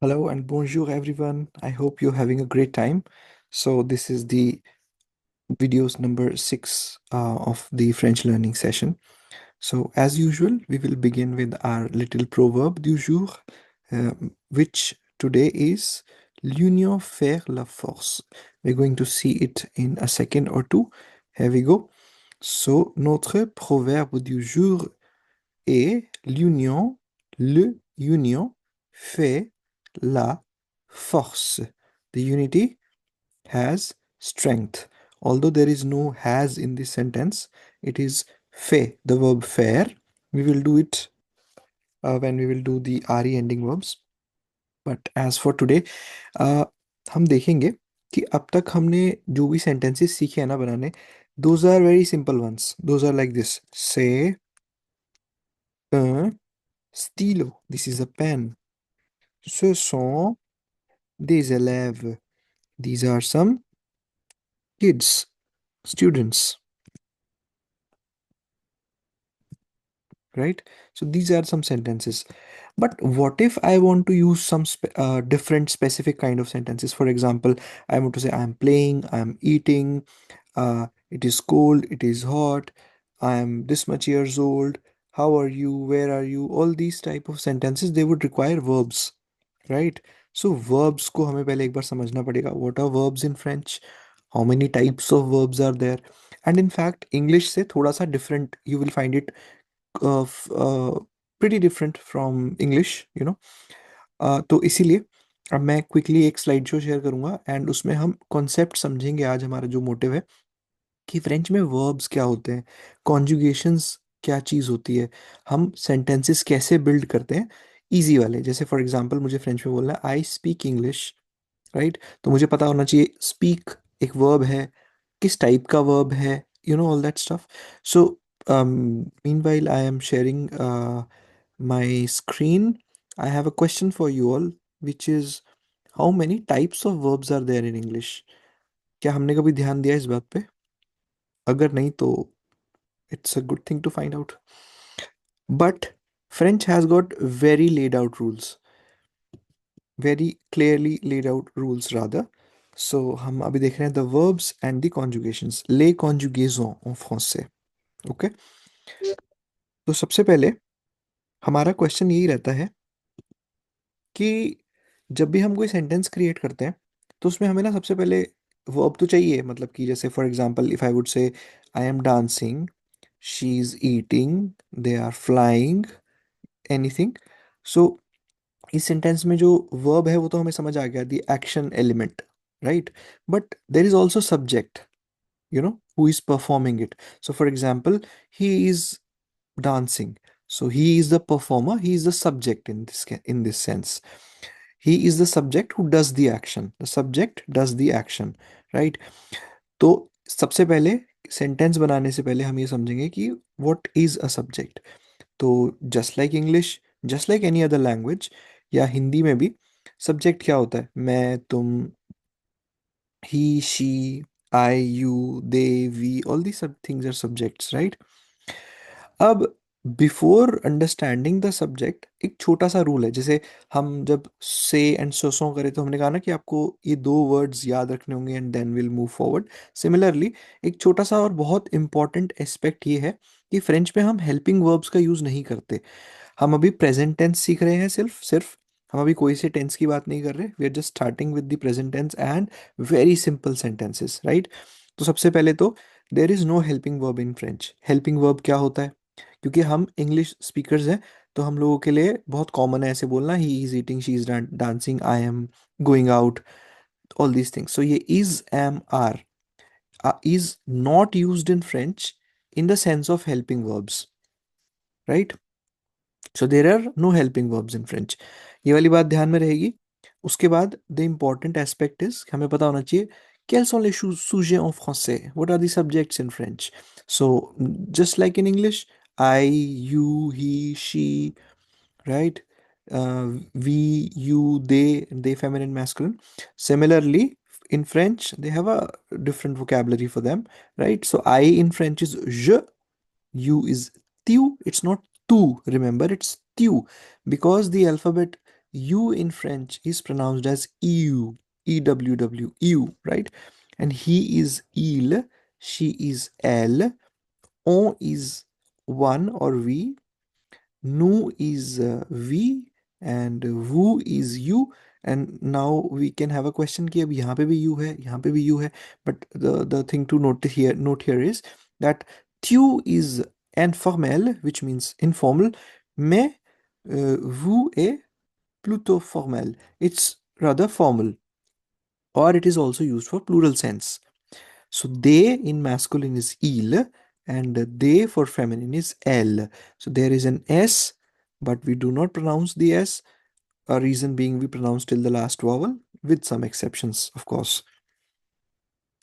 Hello and bonjour everyone. I hope you're having a great time. So this is the videos number 6 of the French learning session. So as usual, we will begin with our little proverb du jour, which today is l'union fait la force. We're going to see it in a second or two. Here we go. So notre proverbe du jour est le union fait la force. The unity has strength. Although there is no has in this sentence, it is fait, the verb faire. We will do it when we will do the re ending verbs. But as for today, हम देखेंगे कि अब तक हमने जो भी sentences सीखे हैं ना बनाने, those are very simple ones. Those are like this. C'est un stylo. This is a pen. Ce sont des élèves. These are some kids, students, right? So these are some sentences. But what if I want to use some different specific kind of sentences? For example, I want to say I'm playing, I'm eating, it is cold, it is hot, I am this much years old, how are you, where are you? All these type of sentences, they would require verbs, right? So verbs को हमें पहले एक बार समझना पड़ेगा. What are verbs in French? How many types of verbs are there? And in fact, English से थोड़ा सा different. You will find it pretty different from English, you know. तो इसीलिए अब मैं क्विकली एक स्लाइड शो शेयर करूंगा and उसमें हम कॉन्सेप्ट समझेंगे. आज हमारा जो मोटिव है कि फ्रेंच में वर्ब्स क्या होते हैं, कॉन्जुगेशंस क्या चीज़ होती है, हम सेंटेंसेस कैसे बिल्ड करते हैं इजी वाले. जैसे फॉर एग्जांपल मुझे फ्रेंच में बोलना है आई स्पीक इंग्लिश, राइट? तो मुझे पता होना चाहिए स्पीक एक वर्ब है, किस टाइप का वर्ब है, you know all that stuff. So meanwhile I am sharing my screen, I have a question for you all, which is how many types of verbs are there in English? क्या हमने कभी ध्यान दिया इस बात पे? अगर नहीं तो it's a good thing to find out. But French has got very laid out rules, very clearly laid out rules rather. So हम अभी देख रहे हैं the verbs and the conjugations, les conjugaisons en français. Okay? तो सबसे पहले हमारा question यही रहता है कि जब भी हम कोई सेंटेंस क्रिएट करते हैं तो उसमें हमें ना सबसे पहले वर्ब तो चाहिए. मतलब कि जैसे for example if I would say I am dancing, she is eating, they are flying, anything. So इस सेंटेंस में जो वर्ब है वो तो हमें समझ आ गया, the action element, right? But there is also subject, you know, who is performing it. So for example, he is dancing, so he is the performer, he is the subject in this sense. He is the subject who does the action, the subject does the action, right? तो सबसे पहले sentence बनाने से पहले हम ये समझेंगे कि what is a subject. तो just like English, just like any other language, या हिंदी में भी सब्जेक्ट क्या होता है? मैं, तुम, he, she, I, you, they, we, all these things are subjects, right? अब बिफोर अंडरस्टैंडिंग द सब्जेक्ट एक छोटा सा रूल है. जैसे हम जब से एंड सो करे तो हमने कहा ना कि आपको ये दो वर्ड्स याद रखने होंगे and then will move forward. Similarly एक छोटा सा और बहुत इंपॉर्टेंट एस्पेक्ट ये है कि फ्रेंच में हम हेल्पिंग वर्ब्स का यूज़ नहीं करते. हम अभी प्रेजेंट टेंस सीख रहे हैं, सिर्फ सिर्फ हम अभी कोई से टेंस की बात नहीं कर रहे. We are just starting with the present tense and very simple sentences, right? तो सबसे पहले तो there is no helping verb in French. Helping verb क्या होता है? क्योंकि हम इंग्लिश स्पीकर्स हैं तो हम लोगों के लिए बहुत कॉमन है ऐसे बोलना, he is eating, she is dancing, I am going out, all these things. So ये is, am, are is not used in French in the sense of helping verbs, right? So there are no helping verbs in French. ये वाली बात ध्यान में रहेगी. उसके बाद the important aspect is हमें पता होना चाहिए quels sont les sujets en français, what are the subjects in French. So just like in English, I, you, he, she, right? uh, we, you, they feminine masculine. Similarly, in French, they have a different vocabulary for them, right? So I in French is je, you is tu. It's not tu, remember, it's tu, because the alphabet U in French is pronounced as EU, EWW, EU, right? And he is il, she is elle, on is one or we, nu is we, and who is you. And now we can have a question कि अब यहाँ पे भी you है, यहाँ पे भी you है, but the thing to note here is that tu is informel, which means informal, mais vous est plutôt formel. It's rather formal, or it is also used for plural sense. So they in masculine is il, and they for feminine is elle. So there is an S, but we do not pronounce the S. A reason being we pronounce till the last vowel, with some exceptions, of course.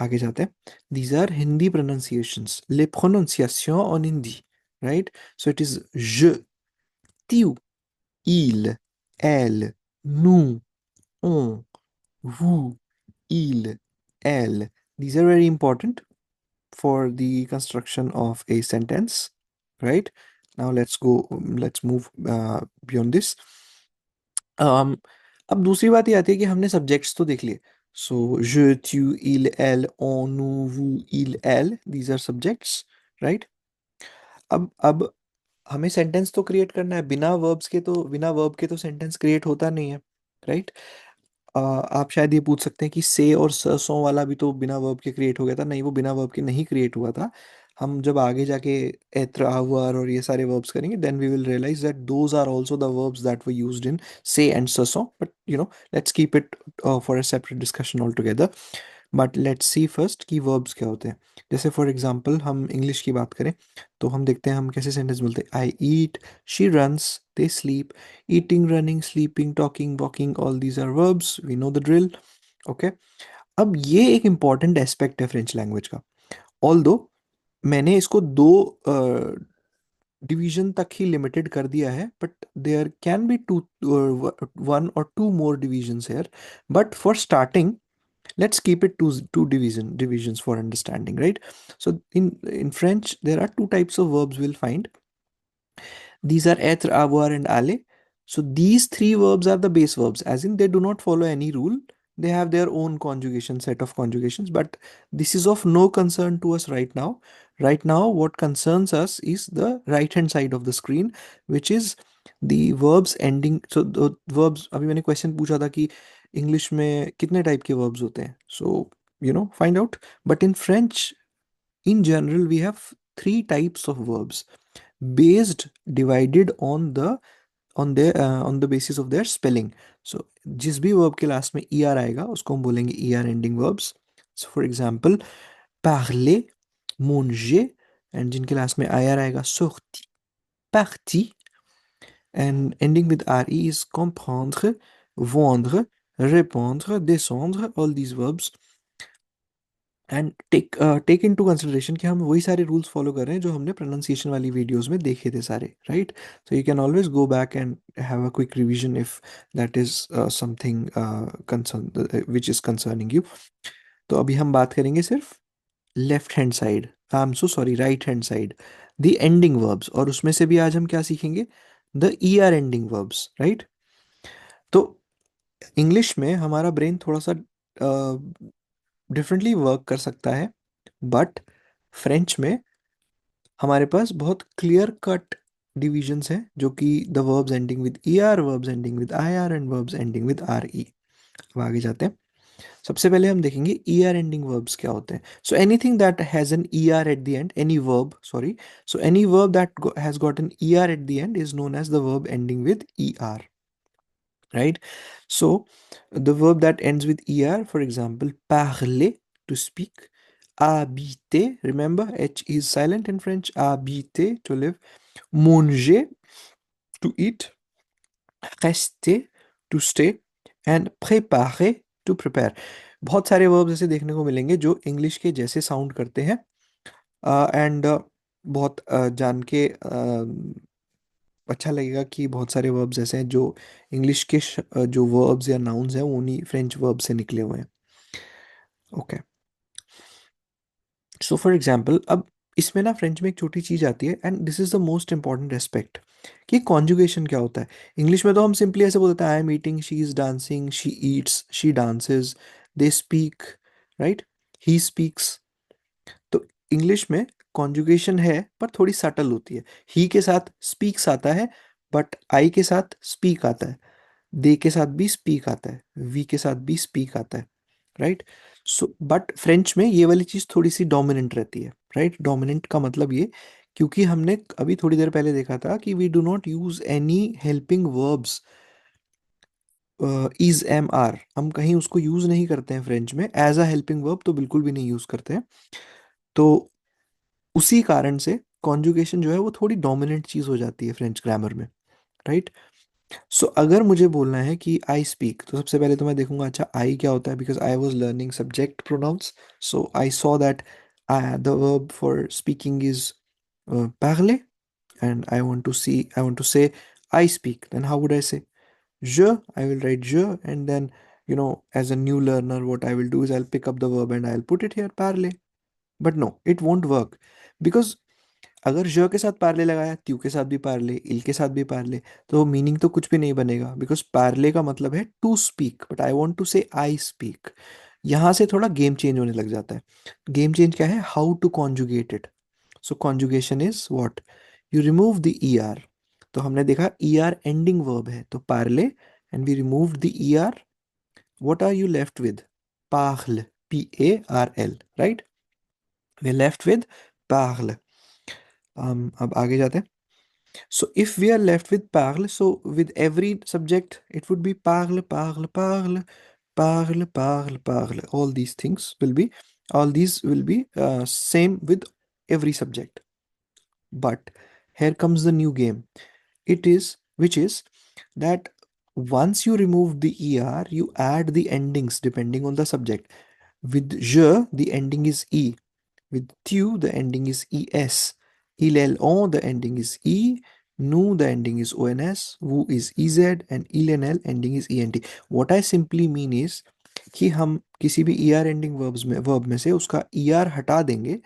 आगे जाते हैं. These are Hindi pronunciations. Les prononciations en Hindi, right? So it is je, tu, il, elle, nous, on, vous, il, elle. These are very important for the construction of a sentence, right? Now let's move beyond this. um, अब दूसरी बात ये आती है कि हमने subjects तो देख लिए. सो je, tu, il, elle, on, nous, vous, il, elle, these are subjects, right? अब हमें सेंटेंस तो क्रिएट करना है. बिना वर्ब के तो सेंटेंस क्रिएट होता नहीं है, राइट? आप शायद ये पूछ सकते हैं कि से और सो वाला भी तो बिना वर्ब के क्रिएट हो गया था. नहीं, वो बिना वर्ब के नहीं क्रिएट हुआ था. हम जब आगे जाके एत्र, आवर और ये सारे वर्ब्स करेंगे, then we will realise that those are also the verbs that were used in say and so. But let's keep it for a separate discussion altogether. But let's see first कि verbs क्या होते हैं. जैसे for example हम English की बात करें, तो हम देखते हैं हम कैसे सेंटेंस बोलते हैं. I eat, she runs, they sleep. Eating, running, sleeping, talking, walking, all these are verbs. We know the drill. Okay. अब ये एक important aspect है फ्रेंच लैंग्वेज का. Although मैंने इसको दो डिवीजन तक ही लिमिटेड कर दिया है, but there can be two, one और two more divisions here. But for starting, let's keep it two divisions for understanding, right? So in French there are two types of verbs we'll find. These are être, avoir, and aller. So these three verbs are the base verbs, as in they do not follow any rule. They have their own conjugation, set of conjugations, but this is of no concern to us right now. Right now, what concerns us is the right hand side of the screen, which is the verbs ending. So the verbs, अभी मैंने question पूछा था कि English में कितने type के verbs होते हैं. So find out. But in French, in general, we have three types of verbs based divided on the basis of their spelling. So जिस भी verb के last में er आएगा उसको हम बोलेंगे er ending verbs. So for example, parler, manger, and जिनके last में ir आएगा sorti, parti, and ending with re is comprendre, vendre, répondre, descendre, all these verbs. And take into consideration कि हम वही सारे रूल्स फॉलो कर रहे हैं जो हमने प्रोनाउंसिएशन वाली वीडियोस में देखे थे सारे, right? So you can always go back and have a quick revision if that is something concern which is concerning you. तो अभी हम बात करेंगे सिर्फ left hand side, I am so sorry, right hand side, the ending verbs. और उसमें से भी आज हम क्या सीखेंगे? The E R ending verbs, right? तो इंग्लिश में हमारा ब्रेन थोड़ा सा डिफरेंटली वर्क कर सकता है, बट फ्रेंच में हमारे पास बहुत क्लियर कट डिविजन्स हैं, जो कि the verbs ending with E are, verbs ending with I R, and verbs ending with R E. अब आगे जाते हैं. सबसे पहले हम देखेंगे ई आर एंडिंग वर्ब्स क्या होते हैं. So anything that has an E R at the end, any verb, sorry, so any verb that has got an E R at the end is known as the verb ending with E R, right? So the verb that ends with er, for example, parler, to speak, habiter, remember h is silent in French, habiter, to live, manger, to eat, rester, to stay, and préparer, to prepare. बहुत सारे verbs ऐसे देखने को मिलेंगे जो English के जैसे sound करते हैं, एंड बहुत जान के अच्छा लगेगा कि बहुत सारे वर्ब्स ऐसे हैं जो इंग्लिश के जो वर्ब्स या नाउन्स हैं वो उन्हीं फ्रेंच वर्ब से निकले हुए हैं. ओके, सो फॉर एग्जाम्पल अब इसमें ना फ्रेंच में एक छोटी चीज़ आती है, and this is the most important aspect, कि कॉन्जुगेशन क्या होता है। इंग्लिश में तो हम सिंपली ऐसे बोलते हैं, I am eating, she is dancing, she Yeats, she dances, they speak, right, he speaks. तो इंग्लिश में कॉन्जुगेशन है पर थोड़ी सटल होती है। ही के साथ स्पीक्स आता है, बट आई के साथ स्पीक आता है, दे के साथ भी स्पीक आता है, वी के साथ भी स्पीक आता है, राइट। सो बट फ्रेंच में ये वाली चीज़ थोड़ी सी डोमिनेंट रहती है, राइट। डोमिनेंट का मतलब ये, क्योंकि हमने अभी थोड़ी देर पहले देखा था कि we do not use any helping verbs, is am are, हम कहीं उसको यूज नहीं करते हैं फ्रेंच में एज अ हेल्पिंग वर्ब, तो बिल्कुल भी नहीं यूज करते हैं। तो उसी कारण से कॉन्जुगेशन जो है वो थोड़ी डोमिनेंट चीज़ हो जाती है फ्रेंच ग्रामर में, राइट। सो अगर मुझे बोलना है कि आई स्पीक, तो सबसे पहले तो मैं देखूंगा अच्छा आई क्या होता है, because I was learning subject pronouns. So I saw that the verb for speaking is parler, and I want to say I speak, then how would I say? Je, I will write je, and then, as a new learner, what I will do is I'll pick up the verb and I'll put it here, parler. But no, it won't work, because अगर ज के साथ पार्ले लगाया, त्यू के साथ भी पार्ले, इल के साथ भी पार्ले, तो मीनिंग तो कुछ भी नहीं बनेगा, बिकॉज पार्ले का मतलब है to speak, but I want to say I speak. यहाँ से थोड़ा गेम चेंज होने लग जाता है। गेम चेंज क्या है? How to conjugate it. So conjugation is what? You remove the E R. तो हमने देखा ई आर एंडिंग वर्ब है, तो पार्ले, and we remove the E R, what are you left with? पार्ल, PARL, right. We left with पार्ल। अब आगे जाते हैं। So if we are left with parle, so with every subject, it would be parle, parle, parle, parle, parle, parle. All these will be same with every subject. But here comes the new game. Which is that once you remove the er, you add the endings depending on the subject. With je, the ending is e. With tu, the ending is es. Il the ending is e. Nu, the ending is ons. Wu is ez, and il ending is ent. What I simply mean is कि हम किसी भी er ending verb में से उसका er हटा देंगे,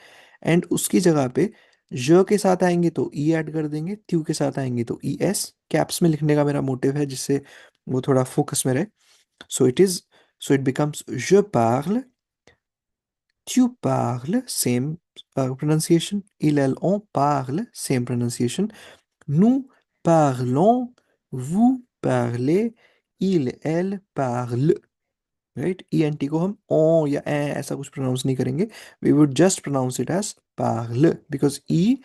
and उसकी जगह पे ज के साथ आएंगे तो ई ऐड कर देंगे, त्यू के साथ आएंगे तो ई एस। कैप्स में लिखने का मेरा मोटिव है जिससे वो थोड़ा फोकस में रहे। So it is so it becomes je parle, tu parles, same pronunciation. On parle, same pronunciation. Nous parlons, vous parlez, elle parle. Right, E N T को हम ओ या ए ऐसा कुछ प्रोनाउंस नहीं करेंगे। We would just pronounce it as पार्ल, because E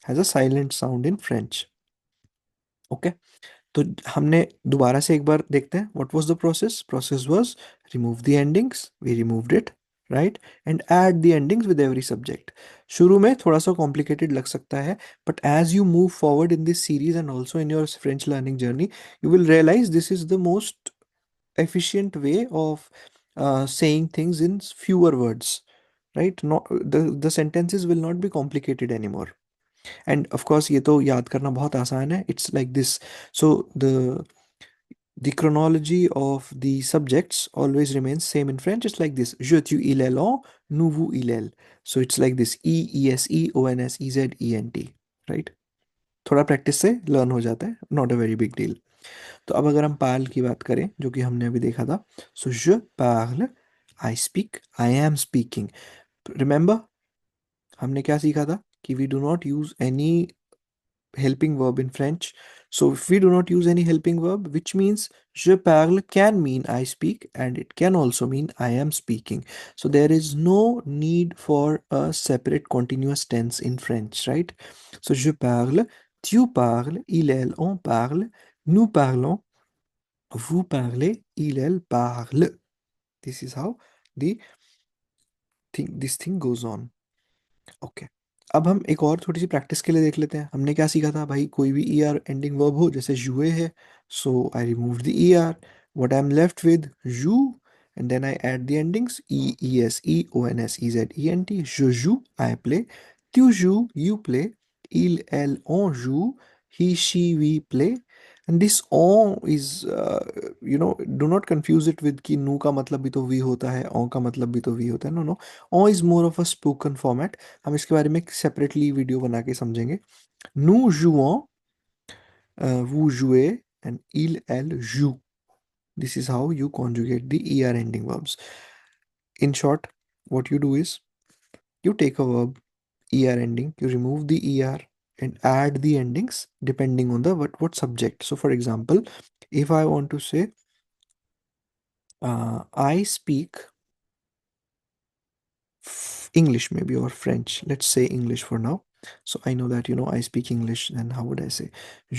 has a silent sound in French. Okay, तो हमने दोबारा से एक बार देखते हैं what was the process. Process was remove the endings, we removed it, right, and add the endings with every subject. शुरू में थोड़ा सा कॉम्प्लिकेटेड लग सकता है, but as you move forward in this series and also in your French learning journey, you will realize this is the most efficient way of saying things in fewer words, right? Not the sentences will not be complicated anymore. And of course ये तो याद करना बहुत आसान है, it's like this. So the chronology of the subjects always remains same in French. It's like this: je, tu, il, elle, on, nous, vous, il, elle. So it's like this: E, ES, E, ONS, EZ, ENT, right? थोड़ा practice से learn हो जाता है, not a very big deal. तो अब अगर हम Paarl की बात करें जो कि हमने अभी देखा था, so je parle, I speak, I am speaking. Remember हमने क्या सीखा था कि we do not use any helping verb in French. So if we do not use any helping verb, which means je parle can mean I speak, and it can also mean I am speaking. So there is no need for a separate continuous tense in French, right? So je parle, tu parles, il, elle, on parle, nous parlons, vous parlez, il, elle parle. This is how the this thing goes on. Okay, अब हम एक और थोड़ी सी practice के लिए देख लेते हैं। हमने क्या सीखा था भाई? कोई भी ई आर एंडिंग वर्ब हो, जैसे जुए है, so I remove the E R, what I am left with जू, and then I add the endings E, E S, E, O N S, E Z, E N T. je joue, I play, tu joues, you play, il, elle, on joue, he, she, we play, and this ओ is, do not confuse it with कि नू का मतलब भी तो we होता है, ओ का मतलब भी तो वी होता है। नो नो, ओ is more of a spoken format. हम इसके बारे में सेपरेटली वीडियो बना के समझेंगे। Nous jouons, vous jouez, and il, elle joue. This is how you conjugate the er ending verbs. In short, what you do is you take a verb er ending, you remove the er and add the endings depending on the what subject. So, for example, if I want to say I speak English maybe or French. Let's say English for now. So I know that I speak English. Then how would I say?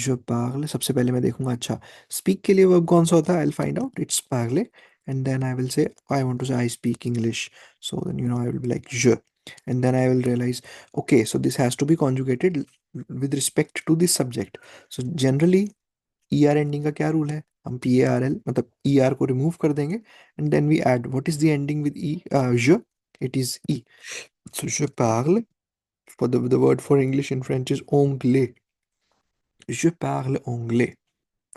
Je parle. सबसे पहले मैं देखूंगा अच्छा speak के लिए verb कौन सा होता है? I'll find out. It's parler. And then I will say I want to say I speak English. So then I will be like je. And then I will realize okay, so this has to be conjugated with respect to this subject. So generally er ending का क्या rule है? हम P A R L मतलब E R को remove कर देंगे and then we add what is the ending with E, je, it is e. So je parle, for the word for English in French is anglais. Je parle anglais,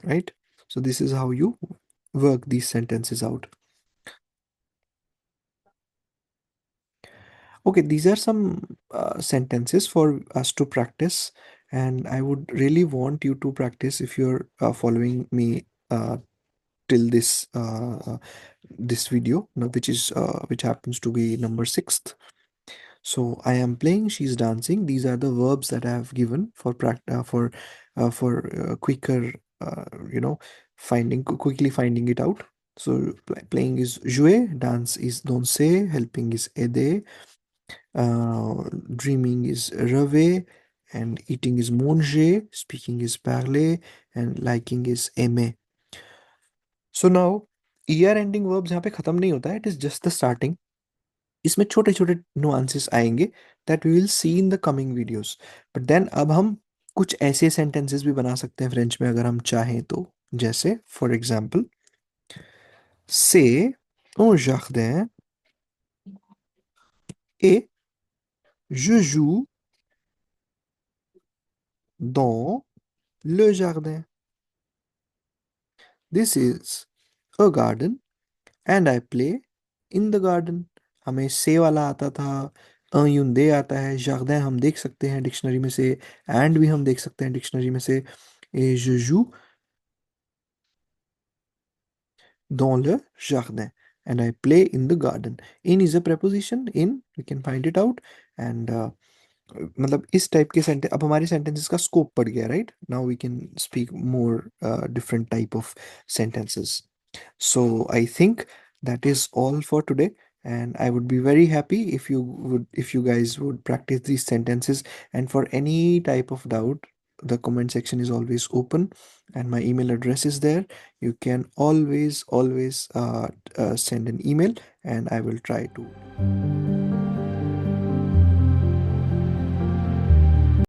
right? So this is how you work these sentences out. Okay, these are some sentences for us to practice, and I would really want you to practice if you're following me till this video, which happens to be number sixth. So I am playing, she's dancing. These are the verbs that I have given for quicker, quickly finding it out. So playing is jouer, dance is danser, helping is aider, dreaming is rêver, and eating is manger, speaking is parler, and liking is aimer. So now ER ending verbs यहाँ पे खत्म नहीं होता है, it is just the starting. इसमें छोटे छोटे nuances आएंगे that we will see in the coming videos. But then अब हम कुछ ऐसे सेंटेंसेस भी बना सकते हैं फ्रेंच में अगर हम चाहें तो। जैसे फॉर एग्जाम्पल से un jardin et je joue dans le jardin. This is a garden and I play in the garden. हमें से वाला आता था, यूंदे आता है, जर्दैन हम देख सकते हैं डिक्शनरी में से, एंड भी हम देख सकते हैं डिक्शनरी में से। ए je joue dans le jardin and I play in the garden. In is a preposition, in we can find it out, and मतलब इस टाइप के सेंटेंस अब हमारे सेंटेंसेस का स्कोप बढ़ गया, right? Now we can speak more different type of sentences. So I think that is all for today, and I would be very happy if you guys would practice these sentences. And for any type of doubt, the comment section is always open, and my email address is there. You can always send an email, and I will try to